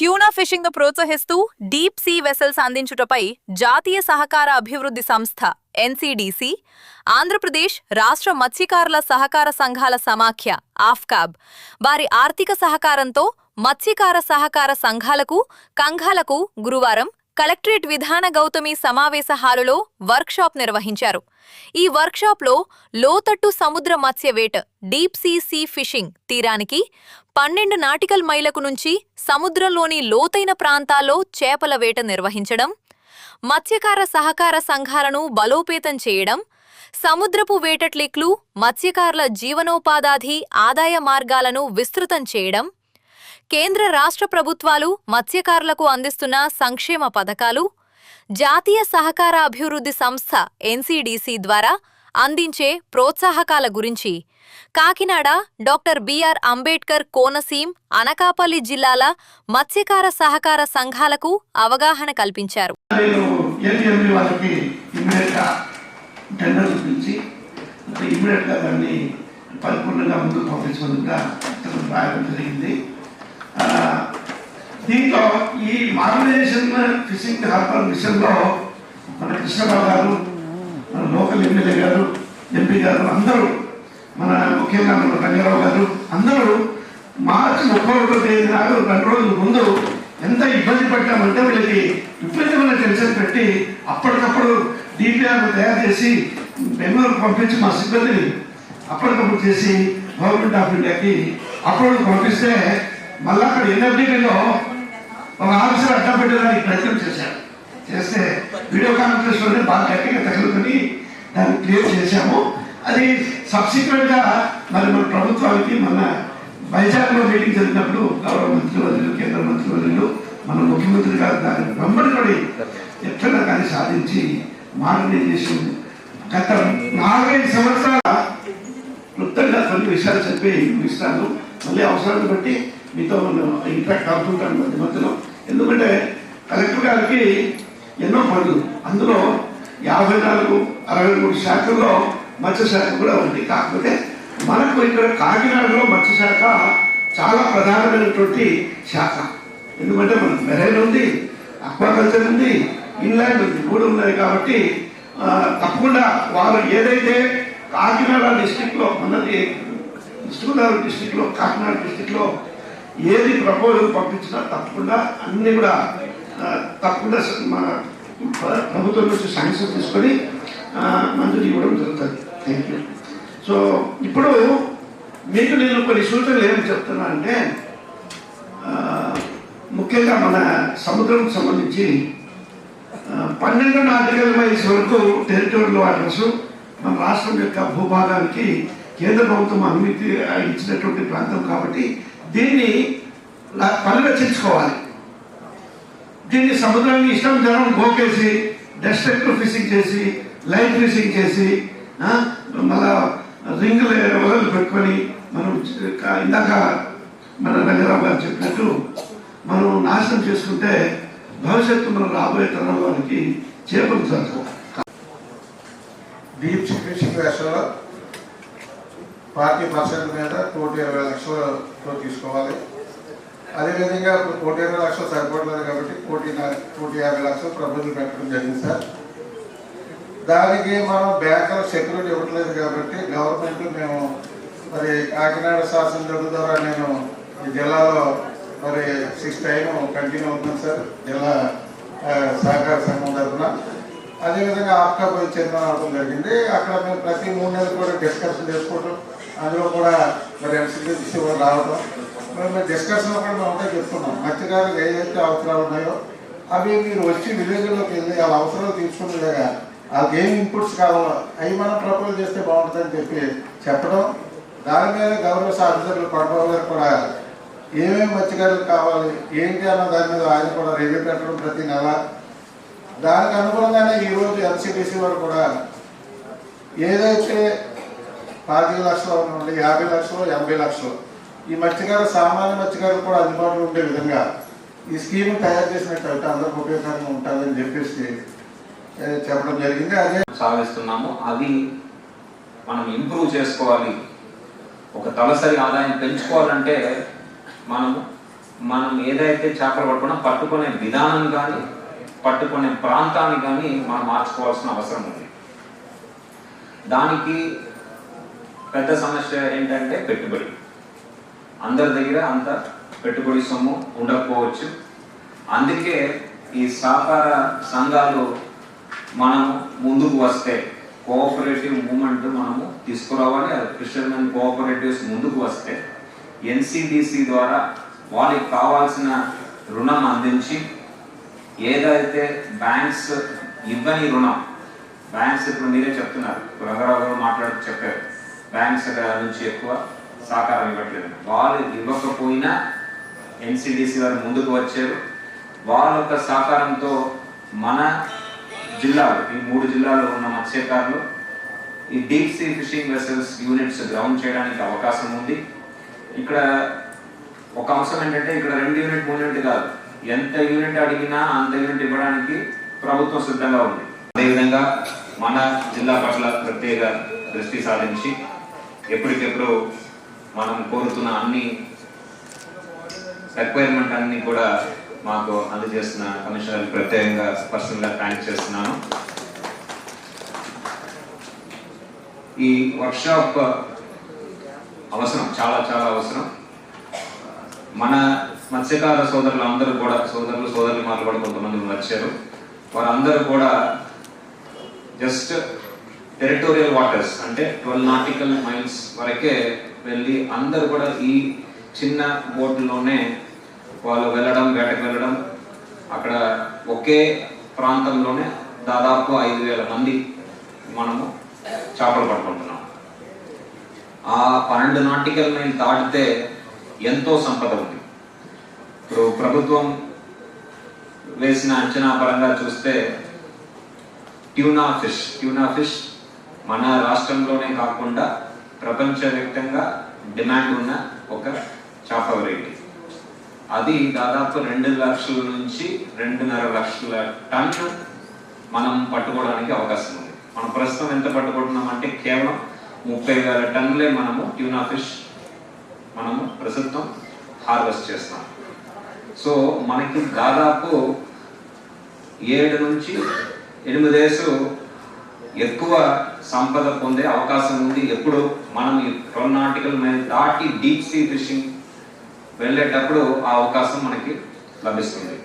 Tuna fishing ను ప్రోత్సహిస్తూ deep sea vessels అందించుటపై జాతీయ సహకార అభివృద్ధి సంస్థ ఎన్సీడీసీ, ఆంధ్రప్రదేశ్ రాష్ట్ర మత్స్యకారుల సహకార సంఘాల సమాఖ్య ఆఫ్కాబ్ వారి ఆర్థిక సహకారంతో మత్స్యకార సహకార సంఘాలకు కంఘాలకు గురువారం కలెక్టరేట్ విధాన గౌతమి సమావేశ హాలులో వర్క్షాప్ నిర్వహించారు. ఈ వర్క్షాప్లో లోతట్టు సముద్ర మత్స్య వేట డీప్ సీ ఫిషింగ్ తీరానికి 12 నాటికల్ మైలకు నుంచి సముద్రంలోని లోతైన ప్రాంతాల్లో చేపల వేట నిర్వహించడం, మత్స్యకార సహకార సంఘాలను బలోపేతం చేయడం, సముద్రపు వేటట్లిక్లు మత్స్యకారుల జీవనోపాధి ఆదాయ మార్గాలను విస్తృతం చేయడం, కేంద్ర రాష్ట్ర ప్రభుత్వాలు మత్స్యకారులకు అందిస్తున్న సంక్షేమ పథకాలు, జాతీయ సహకార అభివృద్ధి సంస్థ ఎన్సీడీసీ ద్వారా అందించే ప్రోత్సాహకాల గురించి కాకినాడ డాక్టర్ బిఆర్ అంబేడ్కర్ కోనసీమ అనకాపల్లి జిల్లాల మత్స్యకార సహకార సంఘాలకు అవగాహన కల్పించారు. దీంట్లో ఈ మాడర్నైజేషన్ ఫిషింగ్ హార్బర్ మిషన్లో మన కృష్ణరావు గారు, మన లోకల్ ఎమ్మెల్యే గారు, ఎంపీ గారు అందరూ, మన ముఖ్యంగా మన రంగారావు గారు అందరూ మార్చి 31వ తేదీ నాడు 2 రోజుల ముందు ఎంత ఇబ్బంది పడ్డామంటే వీళ్ళకి విపరీతమైన టెన్షన్ పెట్టి అప్పటికప్పుడు డిపిఆర్ తయారు చేసి బెంగళూరుకు పంపించి మా సిబ్బందిని అప్పటికప్పుడు చేసి గవర్నమెంట్ ఆఫ్ ఇండియాకి అప్పుడు పంపిస్తే మళ్ళీ అక్కడ ఎన్ఎఫ్డిలో ఒక ఆఫీసర్ అడ్డం పెట్టడానికి ప్రయత్నం చేస్తే వీడియో కాన్ఫరెన్స్లోనే బాగా గట్టిగా తగులుకొని దాన్ని క్లియర్ చేశాము. అది సబ్సిక్వెంట్గా మరి మన ప్రభుత్వానికి మన వైజాగ్లో మీటింగ్ జరిగినప్పుడు గౌరవ మంత్రివర్యులు, కేంద్ర మంత్రివర్యులు, మన ముఖ్యమంత్రి గారు దాన్ని వెంబడి ఎట్లన్నా కానీ సాధించి మోడర్నైజేషన్ గత 4-5 సంవత్సరాల క్లుప్తంగా కొన్ని విషయాలు చెప్పి ఇస్తాను. మళ్ళీ అవసరాన్ని బట్టి మీతో ఇంపాక్ట్ అవుతుంటాను మధ్య మధ్యలో. ఎందుకంటే కలెక్టర్ గారికి ఎన్నో పనులు, అందులో 54-63 శాఖల్లో మత్స్యశాఖ కూడా ఉంది. కాకపోతే మనకు ఇక్కడ కాకినాడలో మత్స్యశాఖ చాలా ప్రధానమైనటువంటి శాఖ. ఎందుకంటే మనకు మెరైన్ ఉంది, అక్వాకల్చర్ ఉంది, ఇన్లాండ్ ఉంది, 3 ఉన్నాయి. కాబట్టి తప్పకుండా వాళ్ళు ఏదైతే కాకినాడ డిస్టిక్లో మనది ఈస్ట్ డిస్టిక్లో కాకినాడ డిస్టిక్లో ఏది ప్రపోజల్ పంపించినా తప్పకుండా అన్నీ కూడా తప్పకుండా మన ప్రభుత్వం నుంచి శాంక్షన్ తీసుకొని మంజూరు ఇవ్వడం జరుగుతుంది. Thank you. సో ఇప్పుడు మీకు నేను కొన్ని సూచనలు ఏమి చెప్తున్నా అంటే, ముఖ్యంగా మన సముద్రం సంబంధించి 12 నాటికల్ మైల్స్ వరకు టెరిటోరియల్ వాటర్స్ మన రాష్ట్రం యొక్క భూభాగానికి కేంద్ర ప్రభుత్వం అనుమతి ఇచ్చినటువంటి ప్రాంతం. కాబట్టి దీన్ని పరిరక్షించుకోవాలి. దీన్ని సముద్రాన్ని ఇష్టం జనం గోకేసి డెస్ట్రక్టివ్ ఫిషింగ్ చేసి లైట్ ఫిషింగ్ చేసి మళ్ళా రింగులు వలలు పెట్టుకొని మనం ఇందాక మన రంగారావు గారు చెప్పినట్టు మనం నాశనం చేసుకుంటే భవిష్యత్తు మనం రాబోయే తరం వారికి చేపలు చదువు. డీప్ సీ ఫిషింగ్ వేషంలో 40% మీద 1,20 లక్షలతో తీసుకోవాలి. అదేవిధంగా ఇప్పుడు 1,20 లక్షలు సరిపోవట్లేదు కాబట్టి 1,50 లక్షలు ప్రపోజల్ పెట్టడం జరిగింది సార్. దానికి మనం బ్యాంకులో సెక్యూరిటీ ఇవ్వట్లేదు కాబట్టి గవర్నమెంట్ మేము మరి కాకినాడ శాసనసభ ద్వారా నేను ఈ జిల్లాలో మరి 6 టైం కంటిన్యూ అవుతున్నాను సార్ జిల్లా సహకార సంఘం తరఫున. అదేవిధంగా ఆఫ్కాబ్ చైర్మన్ అవడం జరిగింది. అక్కడ మేము ప్రతి 3 నెలలు కూడా డిస్కషన్ చేసుకోవడం, అందులో కూడా మరి ఎన్సీడీసీ రావడం, మేము డిస్కషన్లో కూడా మేము ఒకటే చెప్తున్నాం. మత్స్యకారులకు ఏదైతే అవసరాలు ఉన్నాయో అవి మీరు వచ్చి విలేజ్లోకి వెళ్ళి వాళ్ళ అవసరాలు తీసుకునేలాగా వాళ్ళకి ఏం ఇన్పుట్స్ కావాలో అవి మనం ప్రపోజ్ చేస్తే బాగుంటుందని చెప్పడం. దాని మీద గౌరవ ఆఫీసర్లు కొడబాబు గారు కూడా ఏమేమి మత్స్యకారులకు కావాలి ఏంటి అన్న దాని మీద ఆయన కూడా రివ్యూ పెట్టడం ప్రతి నెల. దానికి అనుగుణంగానే ఈరోజు ఎన్సీడీసీ వారు కూడా ఏదైతే 25 లక్షలు నుండి 50 లక్షలు 80 లక్షలు ఈ మత్స్యకారు సామాన్య మత్స్యకారులు కూడా అందుబాటులో ఉండే విధంగా ఈ స్కీమ్ తయారు చేసినట్టు అందరికి ఉపయోగకరంగా ఉంటుందని చెప్పేసి చెప్పడం జరిగింది. అదే సాధిస్తున్నాము. అది మనం ఇంప్రూవ్ చేసుకోవాలి. ఒక తలసరి ఆదాయం పెంచుకోవాలంటే మనము మనం ఏదైతే చేపలు పట్టుకునే విధానం కానీ పట్టుకునే ప్రాంతాన్ని కానీ మనం మార్చుకోవాల్సిన అవసరం ఉంది. దానికి పెద్ద సమస్య ఏంటంటే పెట్టుబడి. అందరి దగ్గర అంత పెట్టుబడి సొమ్ము ఉండకపోవచ్చు. అందుకే ఈ సహకార సంఘాలు మనము ముందుకు వస్తే కోఆపరేటివ్ మూమెంట్ మనము తీసుకురావాలి. అది ఫిషర్మెన్ కోఆపరేటివ్స్ ముందుకు వస్తే ఎన్సిడిసి ద్వారా వాళ్ళకి కావాల్సిన రుణం అందించి, ఏదైతే బ్యాంక్స్ ఇవ్వని రుణం, బ్యాంక్స్ ఇప్పుడు మీరే చెప్తున్నారు, రంగారావు గారు మాట్లాడుతూ చెప్పారు, బ్యాంక్స్ నుంచి ఎక్కువ సహకారం ఇవ్వట్లేదు. వాళ్ళు ఇవ్వకపోయినా ఎన్సిడిసి వారు ముందుకు వచ్చారు. వాళ్ళ యొక్క సహకారంతో మన జిల్లాలు, ఈ 3 జిల్లాల్లో ఉన్న మత్స్యకారులు ఈ deep sea fishing vessels units ground చేయడానికి అవకాశం ఉంది. ఇక్కడ ఒక అంశం ఏంటంటే, ఇక్కడ 2 యూనిట్ 3 యూనిట్ కాదు, ఎంత యూనిట్ అడిగినా అంత యూనిట్ ఇవ్వడానికి ప్రభుత్వం సిద్ధంగా ఉంది. అదేవిధంగా మన జిల్లా పట్ల ప్రత్యేక దృష్టి సాధించి ఎప్పటికెప్పుడు మనం కోరుతున్న అన్ని రిక్వైర్మెంట్ అన్ని కూడా మాకు అందజేస్తున్న కమిషనర్ ప్రత్యేకంగా పర్సనల్గా థ్యాంక్ చేస్తున్నాను. ఈ వర్క్షాప్ అవసరం, చాలా చాలా అవసరం. మన మత్స్యకార సోదరులు అందరూ కూడా, సోదరులు కూడా కొంతమంది వచ్చారు. వారందరూ కూడా జస్ట్ టెరిటోరియల్ వాటర్స్ అంటే 12 నాటికల్ మైల్స్ వరకే వెళ్ళి అందరూ కూడా ఈ చిన్న బోట్లోనే వాళ్ళు వెళ్ళడం, వేటకు వెళ్ళడం, అక్కడ ఒకే ప్రాంతంలోనే దాదాపు 5,000 మంది మనము చేపలు పట్టుకుంటున్నాం. ఆ 12 నాటికల్ మైల్ దాటితే ఎంతో సంపద ఉంది. ఇప్పుడు ప్రభుత్వం వేసిన అంచనా పరంగా చూస్తే ట్యూనా ఫిష్ మన రాష్ట్రంలోనే కాకుండా ప్రపంచవ్యాప్తంగా డిమాండ్ ఉన్న ఒక చేప వెరైటీ. అది దాదాపు 2 లక్షల నుంచి 2.5 లక్షల టన్ను మనం పట్టుకోవడానికి అవకాశం ఉంది. మనం ప్రస్తుతం ఎంత పట్టుకుంటున్నామంటే కేవలం 30,000 టన్నులే మనము ట్యూనా ఫిష్ మనము ప్రస్తుతం హార్వెస్ట్ చేస్తాం. సో మనకి దాదాపు 7 నుంచి 8 ఏళ్ళు ఎక్కువ సంపద పొందే అవకాశం ఉంది. ఎప్పుడు మనం ఈ 12 నాటికల్ మైల్ దాటి డీప్ సీ ఫిషింగ్ వెళ్ళేటప్పుడు ఆ అవకాశం మనకి లభిస్తుంది.